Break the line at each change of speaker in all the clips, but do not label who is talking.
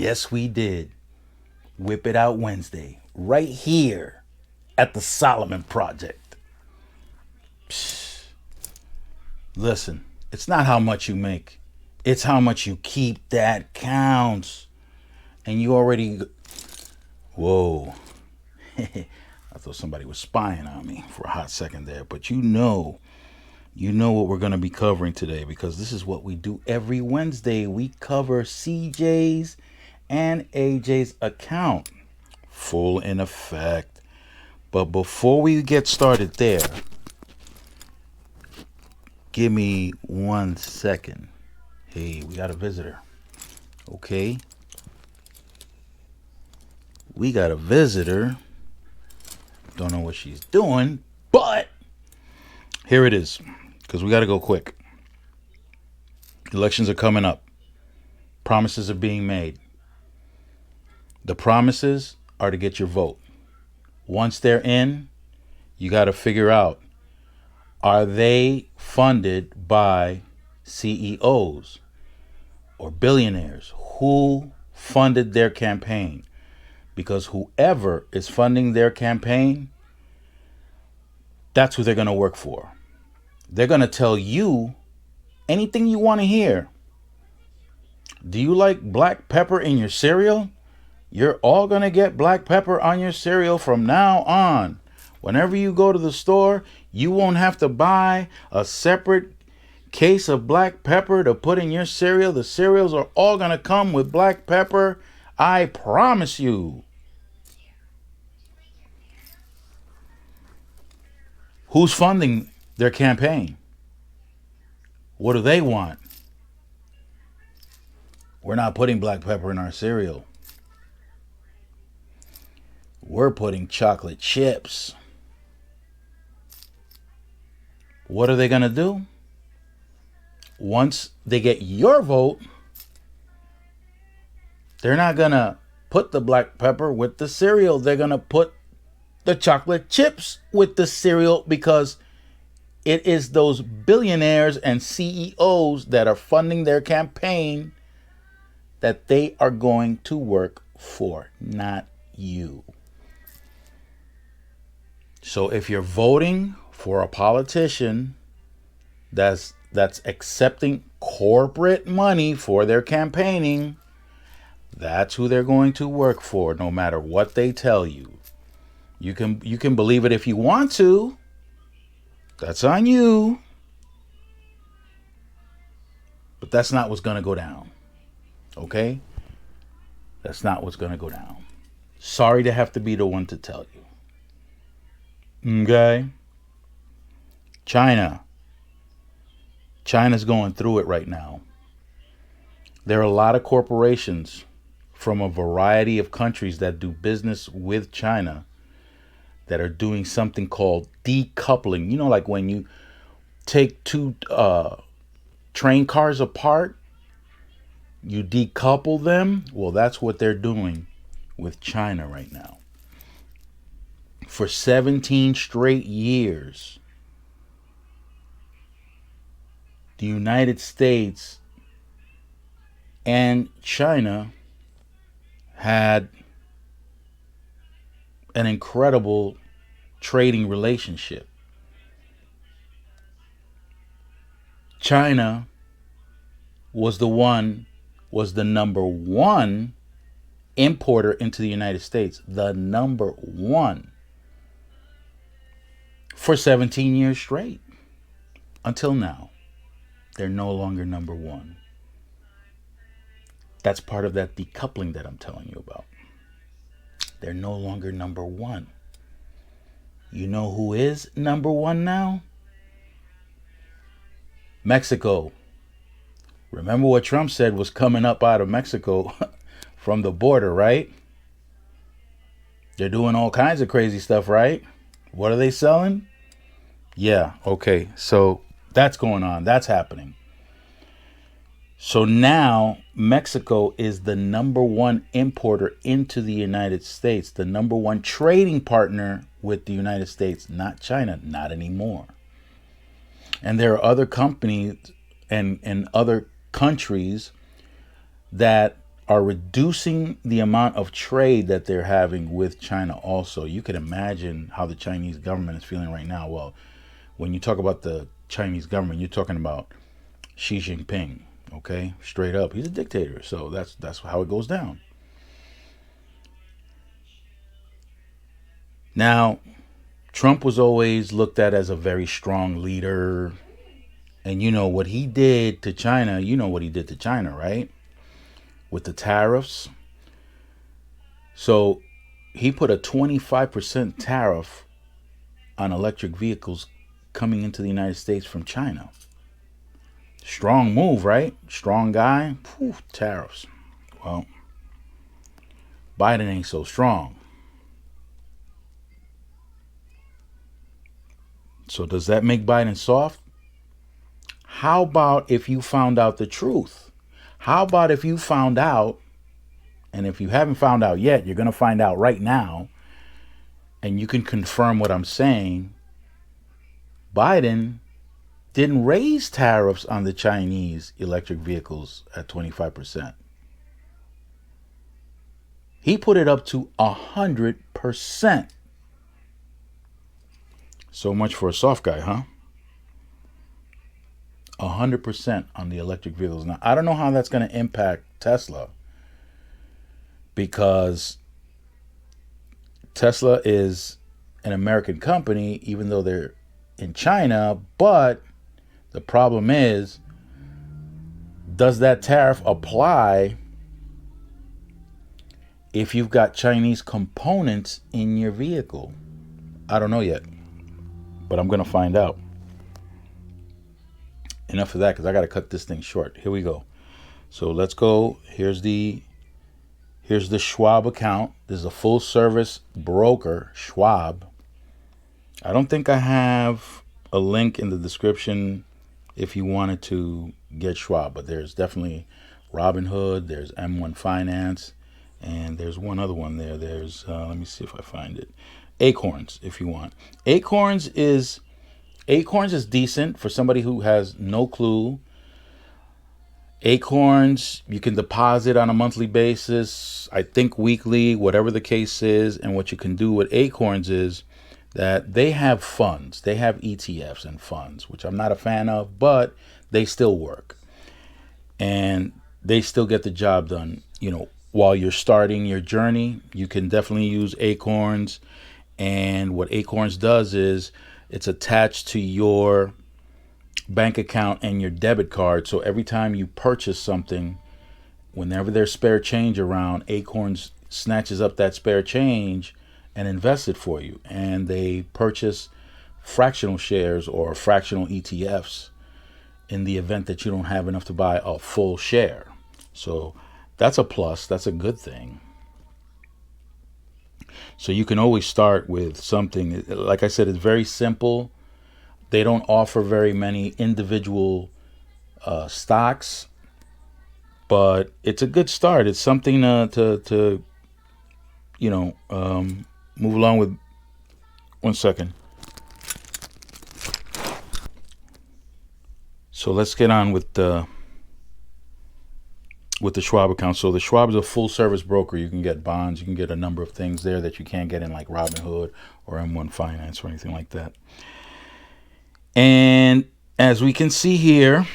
Yes, we did. Whip It Out Wednesday, right here at the Solomon Project. Psh, listen, it's not how much you make, it's how much you keep that counts. And you already. Whoa. I thought somebody was spying on me for a hot second there. But you know what we're going to be covering today because this is what we do every Wednesday. We cover CJ's and AJ's account. Full in effect. But before we get started there, give me 1 second. Hey, we got a visitor. Okay. We got a visitor. Don't know what she's doing, but here it is. Because we got to go quick. Elections are coming up. Promises are being made. The promises are to get your vote. Once they're in, you got to figure out, are they funded by CEOs or billionaires? Who funded their campaign? Because whoever is funding their campaign, that's who they're going to work for. They're going to tell you anything you want to hear. Do you like black pepper in your cereal? You're all going to get black pepper on your cereal from now on. Whenever you go to the store, you won't have to buy a separate case of black pepper to put in your cereal. The cereals are all going to come with black pepper. I promise you. Who's funding their campaign? What do they want? We're not putting black pepper in our cereal. We're putting chocolate chips. What are they going to do? Once they get your vote, they're not going to put the black pepper with the cereal. They're going to put the chocolate chips with the cereal because it is those billionaires and CEOs that are funding their campaign that they are going to work for, not you. So if you're voting for a politician that's accepting corporate money for their campaigning, that's who they're going to work for, no matter what they tell you. You can believe it if you want to. That's on you. But that's not what's going to go down. Okay? That's not what's going to go down. Sorry to have to be the one to tell you. Okay? China's going through it right now. There are a lot of corporations from a variety of countries that do business with China that are doing something called decoupling. You know, like when you take two train cars apart, you decouple them. Well, that's what they're doing with China right now. For 17 straight years, the United States and China had an incredible trading relationship. China was the number one importer into the United States. The number one. For 17 years straight. Until now. They're no longer number one. That's part of that decoupling that I'm telling you about. They're no longer number one. You know who is number one now? Mexico. Remember what Trump said was coming up out of Mexico from the border, right? They're doing all kinds of crazy stuff, right? What are they selling? Yeah, okay. So that's going on. That's happening. So now Mexico is the number one importer into the United States, the number one trading partner with the United States, not China, not anymore. And there are other companies and other countries that are reducing the amount of trade that they're having with China also. You can imagine how the Chinese government is feeling right now. Well, when you talk about the Chinese government, you're talking about Xi Jinping, okay? Straight up. He's a dictator, so that's how it goes down. Now, Trump was always looked at as a very strong leader. And you know what he did to China, right? With the tariffs. So he put a 25% tariff on electric vehicles coming into the United States from China. Strong move, right? Strong guy. Whew, tariffs. Well, Biden ain't so strong. So does that make Biden soft? How about if you found out the truth? How about if you found out, and if you haven't found out yet, you're going to find out right now, and you can confirm what I'm saying. Biden didn't raise tariffs on the Chinese electric vehicles at 25%. He put it up to 100%. So much for a soft guy, huh? 100% on the electric vehicles. Now, I don't know how that's going to impact Tesla, because Tesla is an American company, even though they're in China. But the problem is, does that tariff apply if you've got Chinese components in your vehicle? I don't know yet, but I'm going to find out. Enough of that, because I got to cut this thing short. Here we go. So let's go. Here's the Schwab account. This is a full service broker, Schwab. I don't think I have a link in the description if you wanted to get Schwab, but there's definitely Robinhood, there's M1 Finance, and there's one other one there. There's, let me see if I find it. Acorns, if you want. Acorns is decent for somebody who has no clue. Acorns, you can deposit on a monthly basis, I think weekly, whatever the case is. And what you can do with Acorns is that they have funds. They have ETFs and funds, which I'm not a fan of, but they still work. And they still get the job done. You know, while you're starting your journey, you can definitely use Acorns. And what Acorns does is it's attached to your bank account and your debit card. So every time you purchase something, whenever there's spare change around, Acorns snatches up that spare change and invests it for you. And they purchase fractional shares or fractional ETFs in the event that you don't have enough to buy a full share. So that's a plus. That's a good thing. So you can always start with something. Like I said, it's very simple. They don't offer very many individual stocks, but it's a good start. It's something to move along with. 1 second. So let's get on with the Schwab account. So the Schwab is a full service broker. You can get bonds. You can get a number of things there that you can't get in like Robinhood or M1 Finance or anything like that. And as we can see here,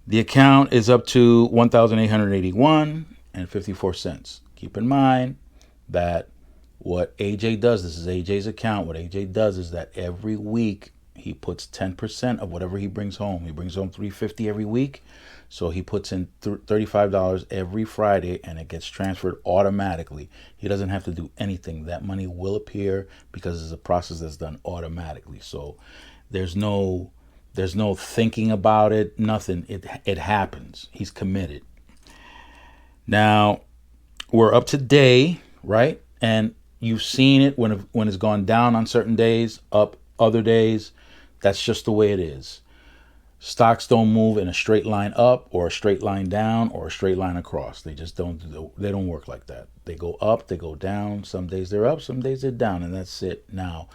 the account is up to $1,881.54. Keep in mind that what AJ does, this is AJ's account. What AJ does is that every week he puts 10% of whatever he brings home. He brings home $350 every week. So he puts in $35 every Friday, and it gets transferred automatically. He doesn't have to do anything. That money will appear because it's a process that's done automatically. So there's no thinking about it, nothing. It happens. He's committed. Now, we're up to day, right? And you've seen it when it's gone down on certain days, up other days. That's just the way it is. Stocks don't move in a straight line up or a straight line down or a straight line across. They just don't work like that. They go up, they go down. Some days they're up, some days they're down, and that's it. Now,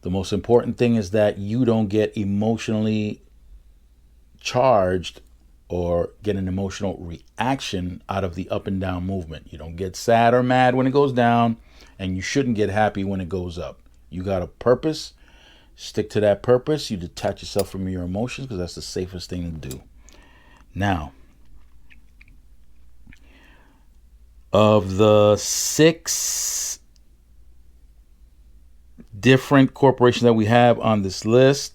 the most important thing is that you don't get emotionally charged or get an emotional reaction out of the up and down movement. You don't get sad or mad when it goes down, and you shouldn't get happy when it goes up. You got a purpose, stick to that purpose. You detach yourself from your emotions because that's the safest thing to do. Now, of the 6 different corporations that we have on this list,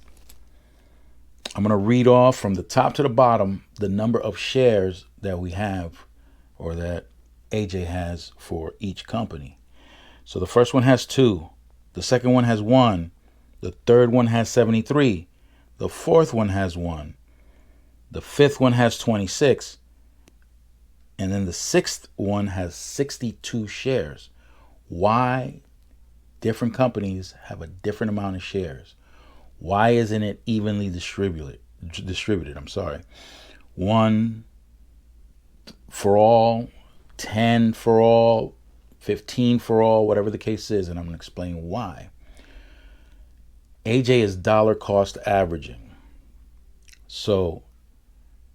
I'm going to read off from the top to the bottom the number of shares that we have, or that AJ has, for each company. So the first one has 2. The second one has 1. The third one has 73. The fourth one has 1. The fifth one has 26. And then the sixth one has 62 shares. Why different companies have a different amount of shares? Why isn't it evenly distributed? I'm sorry. 1 for all, 10 for all, 15 for all, whatever the case is, and I'm going to explain why. AJ is dollar cost averaging. So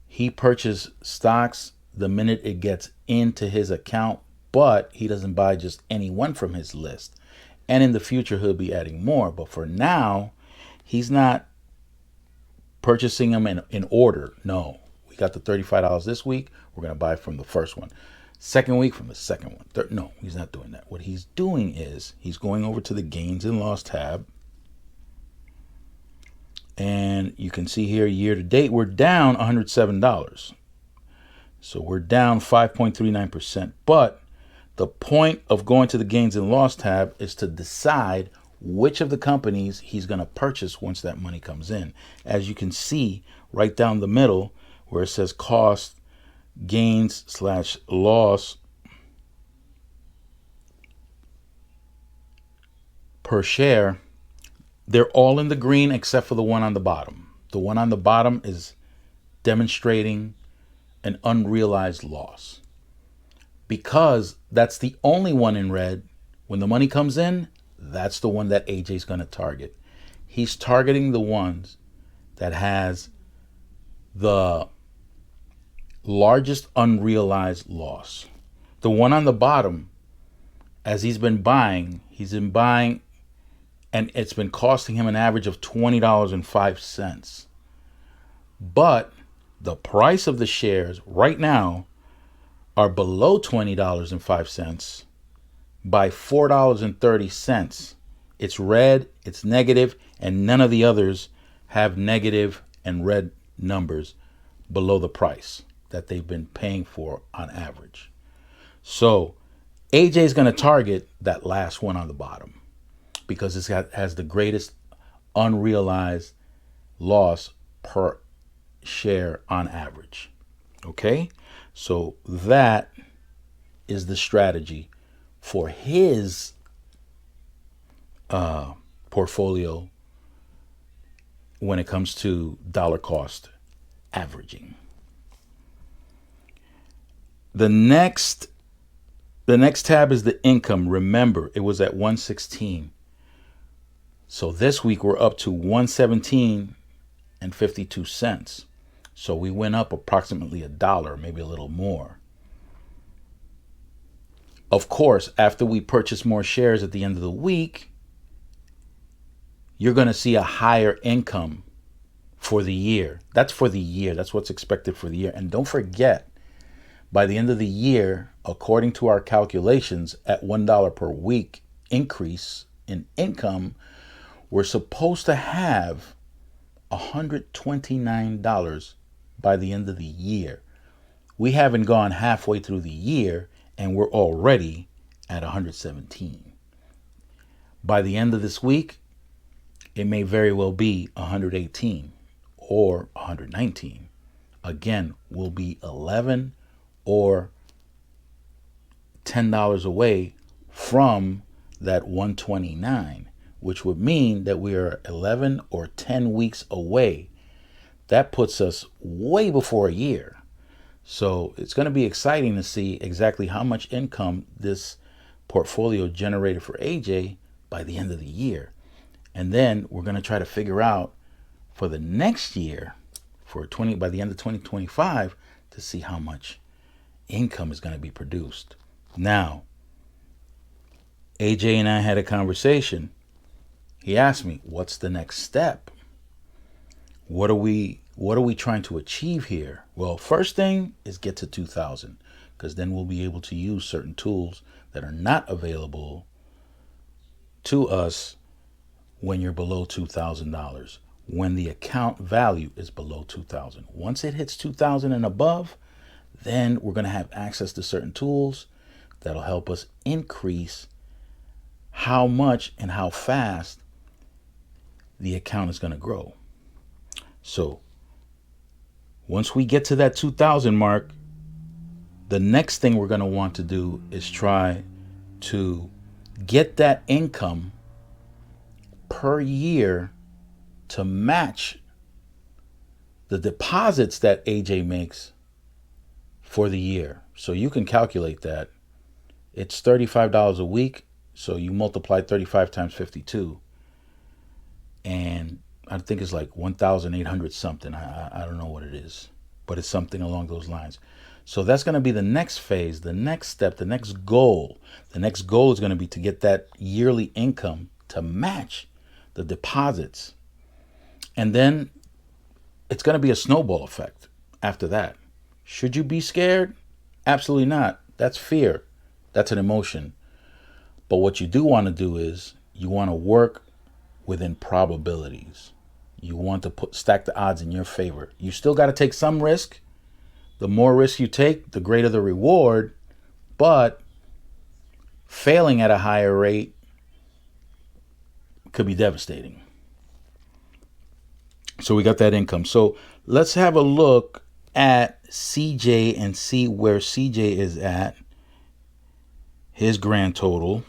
he purchases stocks the minute it gets into his account, but he doesn't buy just any one from his list. And in the future, he'll be adding more. But for now, he's not purchasing them in order. No, we got the $35 this week. We're going to buy from the first one. Second week from the second one. Third, no, he's not doing that. What he's doing is he's going over to the gains and loss tab. And you can see here, year to date, we're down $107. So we're down 5.39%. But the point of going to the gains and loss tab is to decide which of the companies he's going to purchase once that money comes in. As you can see right down the middle where it says cost, gains/loss per share, they're all in the green except for the one on the bottom. The one on the bottom is demonstrating an unrealized loss. Because that's the only one in red, when the money comes in, that's the one that AJ's going to target. He's targeting the ones that has the largest unrealized loss. The one on the bottom, as he's been buying, and it's been costing him an average of $20.05. But the price of the shares right now are below $20.05 by $4.30. It's red, it's negative, and none of the others have negative and red numbers below the price that they've been paying for on average. So AJ is going to target that last one on the bottom because it has the greatest unrealized loss per share on average. Okay? So that is the strategy for his portfolio when it comes to dollar cost averaging. The next tab is the income. Remember, it was at 116. So this week we're up to 117.52. So we went up approximately $1, maybe a little more. Of course, after we purchase more shares at the end of the week, you're going to see a higher income for the year. That's for the year. That's what's expected for the year. And don't forget, by the end of the year, according to our calculations, at $1 per week increase in income, we're supposed to have $129 by the end of the year. We haven't gone halfway through the year and we're already at 117. By the end of this week, it may very well be 118 or 119. Again, we'll be 11 or $10 away from that 129, which would mean that we are 11 or 10 weeks away. That puts us way before a year. So it's going to be exciting to see exactly how much income this portfolio generated for AJ by the end of the year. And then we're going to try to figure out for the next year, for 20 by the end of 2025 to see how much income is going to be produced. Now, AJ and I had a conversation. He asked me, "What's the next step? What are we trying to achieve here?" Well, first thing is get to 2,000, because then we'll be able to use certain tools that are not available to us when you're below $2,000, when the account value is below 2,000. Once it hits 2,000 and above, then we're going to have access to certain tools that'll help us increase how much and how fast the account is going to grow. So once we get to that 2,000 mark, the next thing we're going to want to do is try to get that income per year to match the deposits that AJ makes for the year. So you can calculate that. It's $35 a week. So you multiply 35 times 52. And I think it's like 1,800 something. I don't know what it is, but it's something along those lines. So that's going to be the next phase, the next step, the next goal. The next goal is going to be to get that yearly income to match the deposits. And then it's going to be a snowball effect after that. Should you be scared? Absolutely not. That's fear. That's an emotion. But what you do want to do is you want to work within probabilities. You want to stack the odds in your favor. You still got to take some risk. The more risk you take, the greater the reward. But failing at a higher rate could be devastating. So we got that income. So let's have a look at CJ and see where CJ is at. His grand total.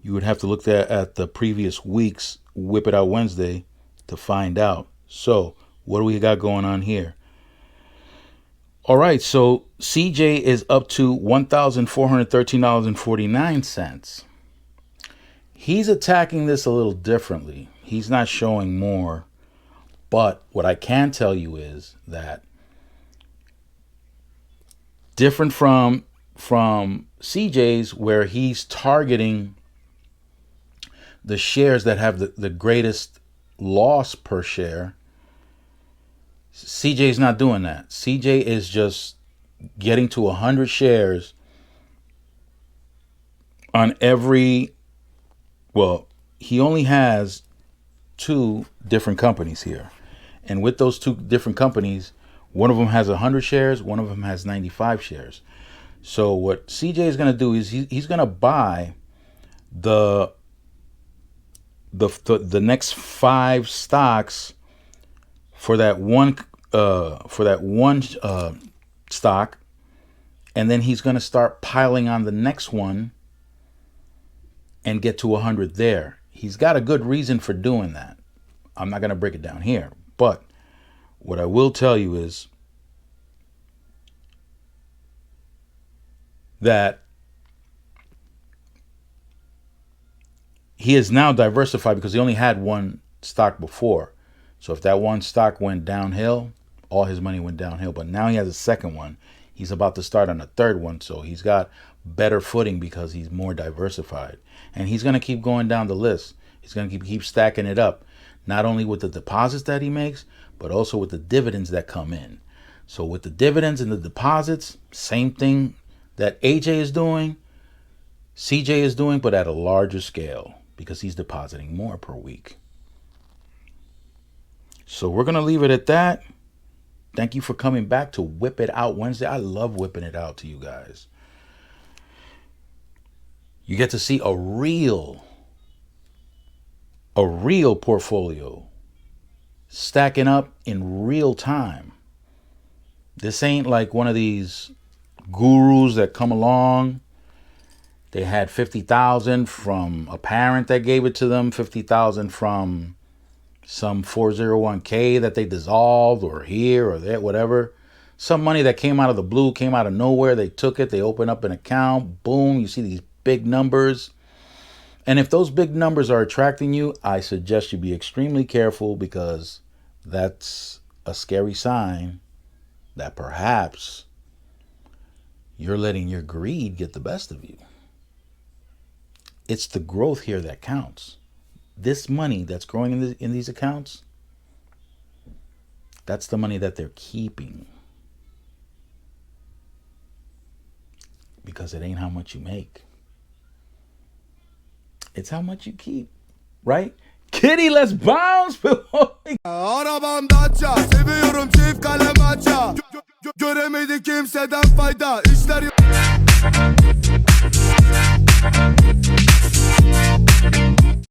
You would have to look at the previous week's Whip It Out Wednesday to find out. So what do we got going on here? All right, so CJ is up to $1,413.49. He's attacking this a little differently. He's not showing more. But what I can tell you is that different from CJ's, where he's targeting the shares that have the greatest loss per share, CJ's not doing that. CJ is just getting to 100 shares on every, well, he only has 2 different companies here. And with those 2 different companies, one of them has 100 shares, one of them has 95 shares. So what CJ is going to do is he's going to buy the next 5 stocks for that one stock, and then he's going to start piling on the next one and get to 100 there. He's got a good reason for doing that. I'm not going to break it down here, but what I will tell you is that he is now diversified because he only had one stock before. So if that one stock went downhill, all his money went downhill. But now he has a second one. He's about to start on a third one. So he's got better footing because he's more diversified. And he's going to keep going down the list. He's going to keep stacking it up, not only with the deposits that he makes, but also with the dividends that come in. So with the dividends and the deposits, same thing that AJ is doing, CJ is doing, but at a larger scale because he's depositing more per week. So we're going to leave it at that. Thank you for coming back to Whip It Out Wednesday. I love whipping it out to you guys. You get to see a real portfolio stacking up in real time. This ain't like one of these gurus that come along. They had 50,000 from a parent that gave it to them, 50,000 from some 401k that they dissolved or here or there, whatever. Some money that came out of the blue, came out of nowhere. They took it, they opened up an account, boom, you see these big numbers. And if those big numbers are attracting you, I suggest you be extremely careful, because that's a scary sign that perhaps you're letting your greed get the best of you. It's the growth here that counts. This money that's growing in these accounts, that's the money that they're keeping. Because it ain't how much you make. It's how much you keep, right? Kitty, let's bounce.
Arabam Dacia, seviyorum çift kalem maça. Göremedi kimseden fayda, işler